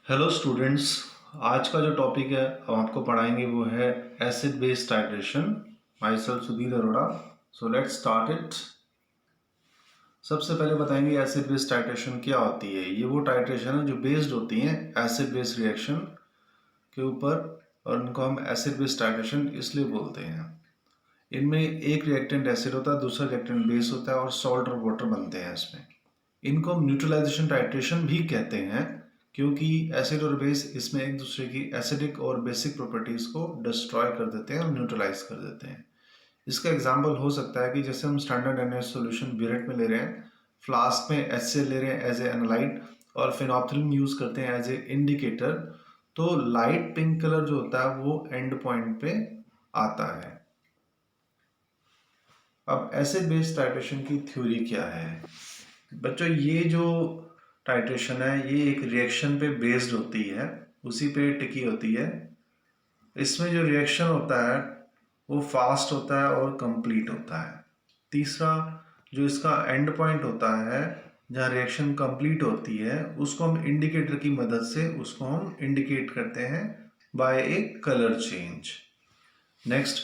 Hello students. आज का जो टॉपिक है हम आपको पढ़ाएंगे वो है acid base titration. My self Sudhir Arora. So let's start it. सबसे पहले बताएंगे एसिड बेस टाइट्रेशन क्या होती है। ये वो टाइट्रेशन है जो बेस्ड होती है एसिड बेस रिएक्शन के ऊपर, और इनको हम एसिड बेस टाइट्रेशन इसलिए बोलते हैं। इनमें एक रिएक्टेंट एसिड होता है, दूसरा रिएक्टेंट बेस होता है और सॉल्ट और वाटर बनते हैं इसमें। इनको हम न्यूट्रलाइजेशन टाइट्रेशन भी कहते हैं, क्योंकि एसिड और बेस इसमें एक दूसरे की एसिडिक और बेसिक प्रॉपर्टीज को डिस्ट्रॉय कर देते हैं और न्यूट्रलाइज कर देते हैं। इसका एग्जांपल हो सकता है कि जैसे हम स्टैंडर्ड NaOH सॉल्यूशन ब्यूरेट में ले रहे हैं, फ्लास्क में HCl ले रहे हैं एज ए एनालाइट, और फिनोप्थिलीन यूज करते हैं एज ए इंडिकेटर। तो लाइट पिंक कलर जो होता है वो एंड पॉइंट पे आता है। अब एसिड बेस टाइट्रेशन की थ्योरी क्या है बच्चों? ये जो टाइट्रेशन है ये एक रिएक्शन पे बेस्ड होती है, उसी पे टिकी होती है। इसमें जो रिएक्शन होता है वो फास्ट होता है और कंप्लीट होता है। तीसरा, जो इसका एंड पॉइंट होता है जहाँ रिएक्शन कंप्लीट होती है, उसको हम इंडिकेटर की मदद से उसको हम इंडिकेट करते हैं बाय ए कलर चेंज। नेक्स्ट,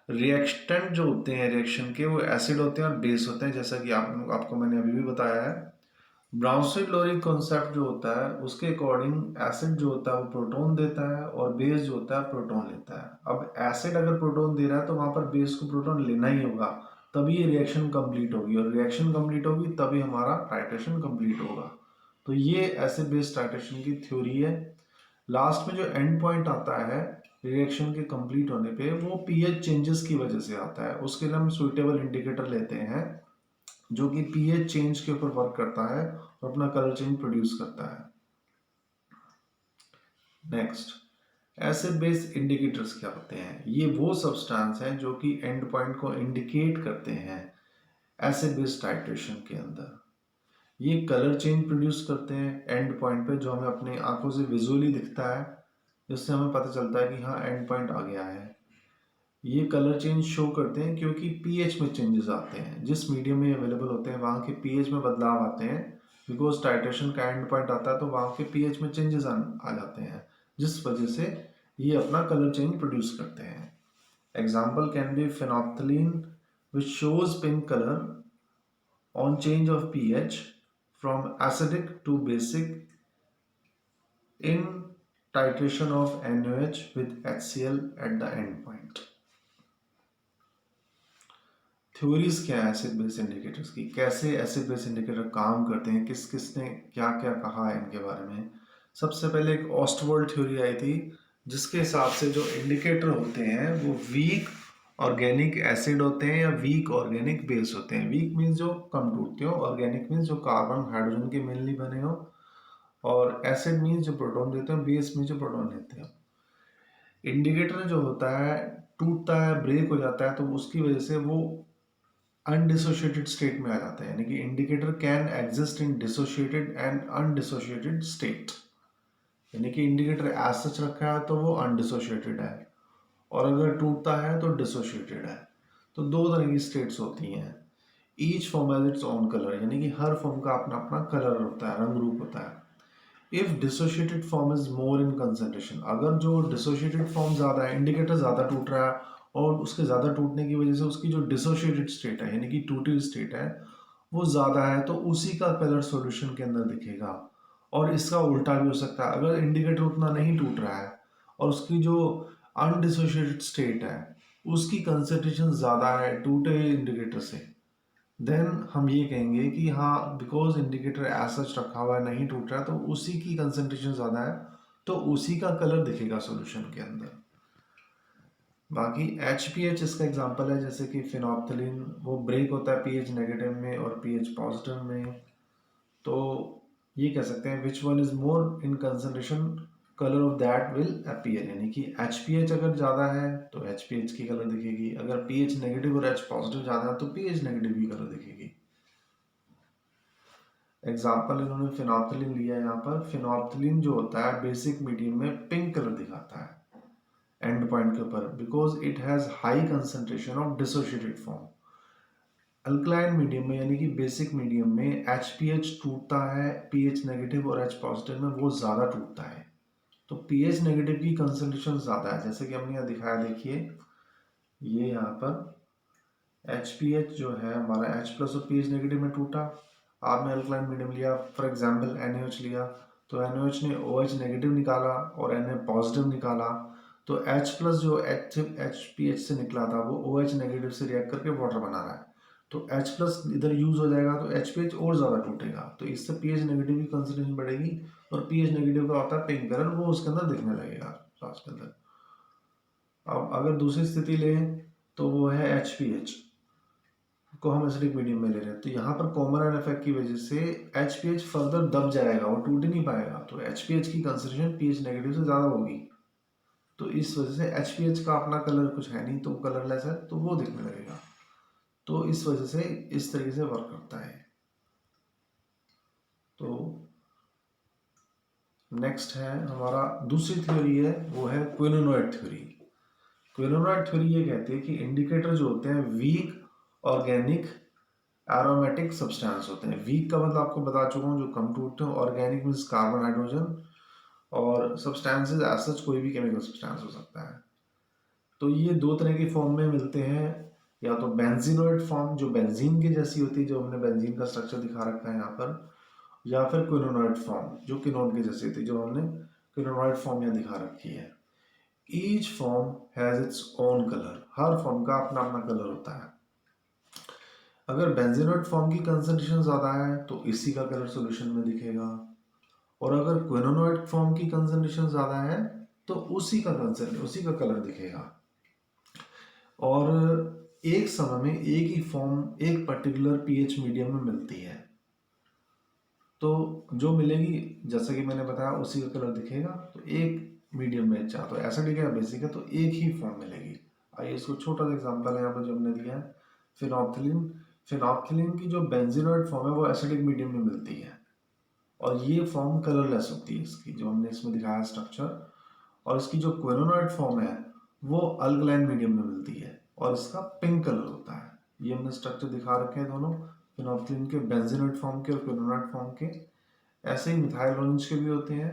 रिएक्टेंट जो होते हैं रिएक्शन के वो एसिड होते हैं और बेस होते हैं, जैसा कि आपको मैंने अभी भी बताया है। ब्राउनस्वीट लोरिक कॉन्सेप्ट जो होता है उसके अकॉर्डिंग एसिड जो होता है वो प्रोटॉन देता है और बेस जो होता है प्रोटॉन लेता है। अब एसिड अगर प्रोटॉन दे रहा है तो वहां पर बेस को प्रोटॉन लेना ही होगा, तभी ये रिएक्शन कंप्लीट होगी, और रिएक्शन कंप्लीट होगी तभी हमारा टाइट्रेशन कंप्लीट होगा। तो ये एसिड बेस टाइट्रेशन की थ्योरी है। लास्ट में जो एंड पॉइंट आता है रिएक्शन के कंप्लीट होने पे वो पीएच चेंजेस की वजह से आता है। उसके लिए हम सुइटेबल इंडिकेटर लेते हैं जो कि पीएच चेंज के ऊपर वर्क करता है और अपना कलर चेंज प्रोड्यूस करता है। नेक्स्ट, एसिड बेस इंडिकेटर्स क्या होते हैं? ये वो सब्सटेंस हैं जो कि एंड पॉइंट को इंडिकेट करते हैं एसिड बेस टाइट्रेशन के अंदर। ये कलर चेंज प्रोड्यूस करते हैं एंड पॉइंट पे, जो हमें अपनी आंखों से विजुअली दिखता है, जिससे हमें पता चलता है कि हाँ एंड पॉइंट आ गया है। ये कलर चेंज शो करते हैं क्योंकि पीएच में चेंजेस आते हैं। जिस मीडियम में अवेलेबल होते हैं वहाँ के पीएच में बदलाव आते हैं, बिकॉज टाइट्रेशन का एंड पॉइंट आता है तो वहाँ के पीएच में चेंजेस आ जाते हैं, जिस वजह से ये अपना कलर चेंज प्रोड्यूस करते हैं। Example can be phenolphthalein which shows pink color on change of pH from acidic to basic in titration of NaOH with HCl at the end point. Theories क्या है एसिड बेस इंडिकेटर्स की, कैसे acid base indicator काम करते हैं, किस किसने क्या क्या कहा है इनके बारे में। सबसे पहले एक ऑस्टवर्ल्ड थ्योरी आई थी जिसके हिसाब से जो इंडिकेटर होते हैं वो वीक ऑर्गेनिक एसिड होते हैं या वीक ऑर्गेनिक बेस होते हैं। वीक मीन्स जो कम टूटते हो, ऑर्गेनिक मीन्स जो कार्बन हाइड्रोजन के मेनली बने हो, और एसिड मीन्स जो प्रोटॉन देते हो, बेस मीन्स जो प्रोटॉन लेते हो। इंडिकेटर जो होता है टूटता है, ब्रेक हो जाता है, तो उसकी वजह से वो अनडिसोशिएटेड स्टेट में आ जाता है। यानी कि indicator can exist in dissociated and undissociated state. यानी कि इंडिकेटर एज सच रखा है तो वो अनडिसोशिएटेड है, और अगर टूटता है तो डिसोशिएटेड है। तो दो तरह की स्टेट्स होती हैं। Each form has its own colour, यानी कि हर फॉर्म का अपना अपना कलर होता है, रंग रूप होता है। If dissociated form is more in concentration, अगर जो डिसोशिएटेड फॉर्म ज्यादा है, इंडिकेटर ज्यादा टूट रहा है, और उसके ज़्यादा टूटने की वजह से उसकी जो डिसोशिएटेड स्टेट है यानी कि टूटी हुई स्टेट है वो ज़्यादा है, तो उसी का कलर सॉल्यूशन के अंदर दिखेगा। और इसका उल्टा भी हो सकता है, अगर इंडिकेटर उतना नहीं टूट रहा है और उसकी जो अनडिसोशिएटेड स्टेट है उसकी कंसंट्रेशन ज़्यादा है टूटे हुए इंडिकेटर से, देन हम ये कहेंगे कि हाँ बिकॉज इंडिकेटर एज सच रखा हुआ है, नहीं टूट रहा है, तो उसी की कंसंट्रेशन ज़्यादा है, तो उसी का कलर दिखेगा सॉल्यूशन के अंदर। बाकी HPH इसका एग्जांपल है, जैसे कि फिनोप्थिलीन वो ब्रेक होता है पीएच नेगेटिव में और पीएच पॉजिटिव में। तो ये कह सकते हैं which one is more in concentration colour of that will appear, यानी कि HPH अगर ज़्यादा है तो HPH की कलर दिखेगी, अगर पीएच नेगेटिव और H पॉजिटिव ज़्यादा है तो पीएच नेगेटिव की कलर दिखेगी। एग्जाम्पल इन्होंने फिनोप्थिलीन लिया है यहाँ पर। फिनोप्थिलीन जो होता है बेसिक मीडियम में पिंक कलर दिखाता है एंड पॉइंट के ऊपर, because it has high concentration of dissociated form. Alkaline medium में यानी कि बेसिक मीडियम में HPH टूटता है पीएच नेगेटिव और H पॉजिटिव में वो ज्यादा टूटता है, तो पीएच नेगेटिव की कंसंट्रेशन ज़्यादा है, जैसे कि हमने यहाँ दिखाया, देखिए ये यहाँ पर HPH जो है हमारा H प्लस और पीएच नेगेटिव में टूटा। आपने अल्कलाइन मीडियम लिया, फॉर एग्जांपल NaOH लिया, तो NaOH ने OH नेगेटिव निकाला और Na पॉजिटिव निकाला, तो H प्लस जो HPH से निकला था वो OH नेगेटिव से रिएक्ट करके वाटर बना रहा है, तो H प्लस इधर यूज हो जाएगा तो HPH और ज़्यादा टूटेगा, तो इससे पीएच नेगेटिव की कंसंट्रेशन बढ़ेगी, और पीएच नेगेटिव का होता है पिंक कलर, वो उसके अंदर दिखने लगेगा फ्लास्क के अंदर। अब अगर दूसरी स्थिति लें तो वो है HPH को हम एसिडिक मीडियम में ले रहे हैं, तो यहाँ पर कॉमन इफेक्ट की वजह से HPH फर्दर दब जाएगा, वो टूट ही नहीं पाएगा, तो HPH की कंसंट्रेशन पीएच नेगेटिव से ज़्यादा होगी, तो इस वजह से HPH का अपना कलर कुछ है नहीं, तो कलरलेस है, तो वो दिखने लगेगा, तो इस वजह से इस तरीके से वर्क करता है। तो नेक्स्ट है हमारा दूसरी थ्योरी है, वो है क्विनोनॉइड थ्योरी। क्विनोनॉइड थ्योरी ये कहती है कि इंडिकेटर जो होते हैं वीक ऑर्गेनिक एरोमेटिक सब्सटेंस होते हैं। वीक का मतलब आपको बता चुका हूँ, जो कम टूटते हैं। ऑर्गेनिक मीन्स कार्बन, हाइड्रोजन, और सब्सटेंसेस एज सच कोई भी केमिकल सब्सटेंस हो सकता है। तो ये दो तरह की फॉर्म में मिलते हैं, या तो बेंजीनोइड फॉर्म जो बेंजीन की जैसी होती है, जो हमने बेंजीन का स्ट्रक्चर दिखा रखा है यहाँ पर, या फिर क्विनोनॉइड फॉर्म जो किनोन की जैसी थी, जो हमने क्विनोनॉइड फॉर्म यहाँ दिखा रखी है। Each form has its own colour, her form का अपना अपना कलर होता है। अगर बेंजीनोइड फॉर्म की कंसंट्रेशन ज़्यादा है तो इसी का कलर सॉल्यूशन में दिखेगा, और अगर क्विनोनॉइड फॉर्म की कंसंट्रेशन ज़्यादा है तो उसी का कलर दिखेगा। और एक समय में एक ही फॉर्म एक पर्टिकुलर पीएच मीडियम में मिलती है, तो जो मिलेगी जैसे कि मैंने बताया उसी का कलर दिखेगा। तो एक मीडियम में चाहे तो एसिडिक है या बेसिक है तो एक ही फॉर्म मिलेगी। आइए इसको छोटा सा एग्जांपल है यहाँ पर जो हमने दिया है, फिनॉप्थिलीन। फिनॉप्थिलीन की जो बेंजीनोइड फॉर्म है वो एसिडिक मीडियम में मिलती है, और ये फॉर्म कलरलेस होती है इसकी, जो हमने इसमें दिखाया स्ट्रक्चर। और इसकी जो क्विनोनॉइड फॉर्म है वो अल्कलाइन मीडियम में मिलती है, और इसका पिंक कलर होता है। ये हमने स्ट्रक्चर दिखा रखे हैं दोनों, फिनॉप्थिलीन के बेंजीनोइड फॉर्म के और क्विनोनॉइड फॉर्म के। ऐसे ही मिथाइल ऑरेंज के भी होते हैं।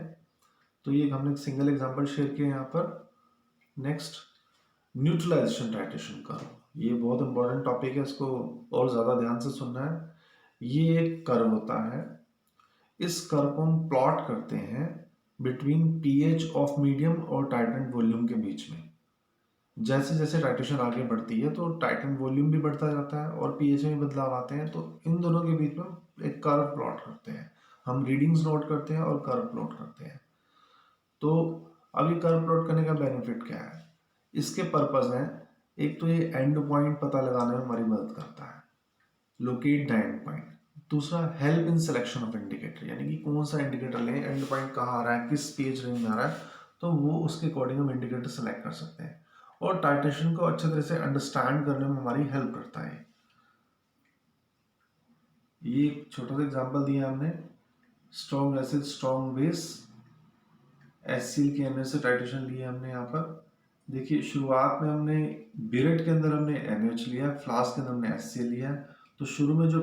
तो ये हमने सिंगल एग्जांपल शेयर किया यहाँ पर। नेक्स्ट, न्यूट्रलाइजेशन टाइट्रेशन कर्व, ये बहुत इंपॉर्टेंट टॉपिक है, इसको और ज़्यादा ध्यान से सुनना है। ये एक कर्व होता है, इस कर्व को हम प्लॉट करते हैं बिटवीन पीएच ऑफ मीडियम और टाइटेंट वॉल्यूम के बीच में। जैसे जैसे टाइट्रेशन आगे बढ़ती है तो टाइटेंट वॉल्यूम भी बढ़ता जाता है और पीएच में बदलाव आते हैं, तो इन दोनों के बीच में एक कर्व प्लॉट करते हैं। हम रीडिंग्स नोट करते हैं और कर्व प्लॉट करते हैं। तो अभी कर्व प्लॉट करने का बेनिफिट क्या है? इसके पर्पस है, एक तो ये एंड पॉइंट पता लगाने में हमारी मदद करता है, लोकेट द एंड पॉइंट। दूसरा, help in selection of indicator, यानी कि कौन सा इंडिकेटर लें, एंड पॉइंट कहाँ आ रहा है, किस पेज रेंज में आ रहा है, तो वो उसके अकॉर्डिंग हम इंडिकेटर सेलेक्ट कर सकते हैं। और टाइट्रेशन को अच्छे तरह से अंडरस्टैंड करने में हमारी हेल्प करता है। ये एक छोटा सा एग्जांपल दिया हमने, strong acid strong base, HCl के NH से टाइट्रेशन लिया हमने यहाँ पर। देखिए शुरुआत में हमने बिरेट के अंदर हमने NH लिया, फ्लास्क के अंदर हमने HCl लिया। तो शुरू में जो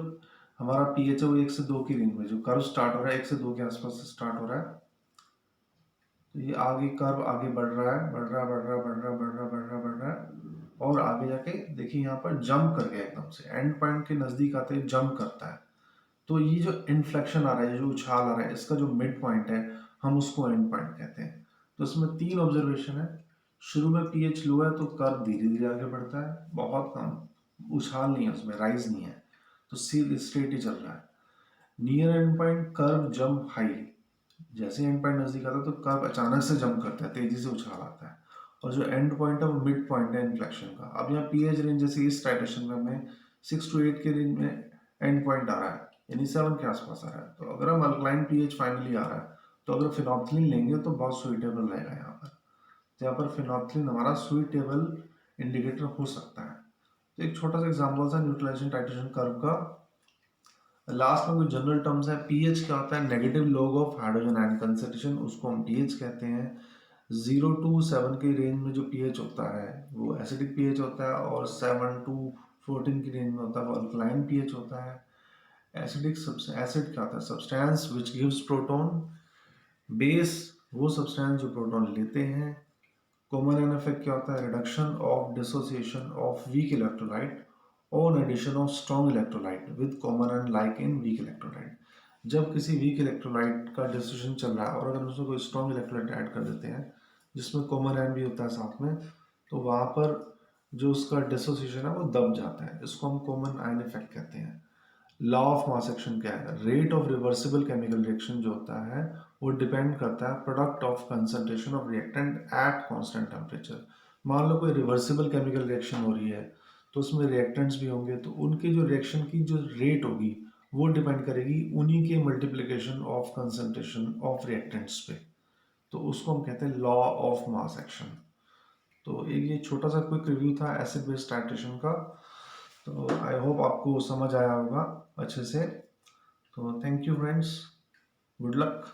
हमारा pH है वो 1 से 2 की रेंज में, जो कर्व स्टार्ट हो रहा है 1 से 2 के आसपास से स्टार्ट हो रहा है। तो ये आगे कर्व आगे बढ़ रहा है, बढ़ रहा बढ़ रहा बढ़ रहा बढ़ रहा बढ़ रहा बढ़ रहा है, और आगे जाके देखिए यहाँ पर जंप कर गया, एकदम से एंड पॉइंट के नजदीक आते ही जंप करता है। तो ये जो इन्फ्लेक्शन आ रहा है, जो उछाल आ रहा है, इसका जो मिड पॉइंट है हम उसको एंड पॉइंट कहते हैं। तो इसमें 3 ऑब्जर्वेशन है। शुरू में पीएच लो है तो कर्व धीरे धीरे आगे बढ़ता है, बहुत कम उछाल नहीं है उसमें, राइज नहीं है, तो सीधे स्ट्रेट ही चल रहा है। Near and point curve jump high, जैसे एंड पॉइंट नजदीक आता है तो कर्व अचानक से जंप करता है, तेजी से उछाल आता है। और जो एंड पॉइंट है वो मिड पॉइंट है इन्फ्लेक्शन का। अब यहाँ पीएच रेंज जैसे इस टाइट्रेशन में हमें 6 to 8 के रेंज में एंड पॉइंट आ रहा है, यानी 7 के आसपास आ रहा है। तो अगर हम अल्कलाइन पीएच फाइनली आ रहा है तो अगर फिनॉप्थिलीन लेंगे तो बहुत सुइटेबल रहेगा यहाँ पर। तो यहाँ पर फिनॉप्थिलीन हमारा सुइटेबल इंडिकेटर हो सकता है। तो एक छोटा सा एग्जाम्पल था न्यूट्रलाइजेशन टाइट्रेशन कर्व का। लास्ट में कुछ जनरल टर्म्स है। पीएच क्या होता है? Negative log of hydrogen ion concentration, उसको हम पीएच कहते हैं। 0 to 7 के रेंज में जो पीएच होता है वो एसिडिक पीएच होता है, और 7 to 14 की रेंज में होता है वो अल्कलाइन पीएच होता है। एसिड क्या होता है? Substance which gives proton, base वो सब्सटेंस जो प्रोटॉन लेते हैं। कॉमन एन इफेक्ट क्या होता है? Reduction of dissociation of weak electrolyte on addition of strong electrolyte with common ion like in weak electrolyte. जब किसी वीक इलेक्ट्रोलाइट का डिसोसिएशन चल रहा है और अगर उसमें कोई स्ट्रॉन्ग इलेक्ट्रोलाइट ऐड कर देते हैं जिसमें कॉमन एन भी होता है साथ में, तो वहाँ पर जो उसका डिसोसिएशन है वो दब जाता है। इसको हम कॉमन आयन इफेक्ट कहते हैं। लॉ ऑफ मास एक्शन क्या है? Rate of reversible chemical reaction जो होता है वो डिपेंड करता है product of concentration of reactant at constant temperature. मान लो कोई रिवर्सिबल केमिकल रिएक्शन हो रही है तो उसमें रिएक्टेंट्स भी होंगे, तो उनके जो रिएक्शन की जो रेट होगी वो डिपेंड करेगी उन्हीं के multiplication of concentration of reactants पे। तो उसको हम कहते हैं लॉ ऑफ मास एक्शन। तो एक ये छोटा सा क्विक रिव्यू था एसिड बेस टाइट्रेशन का। तो आई होप आपको समझ आया होगा अच्छे से। तो thank you friends, good luck.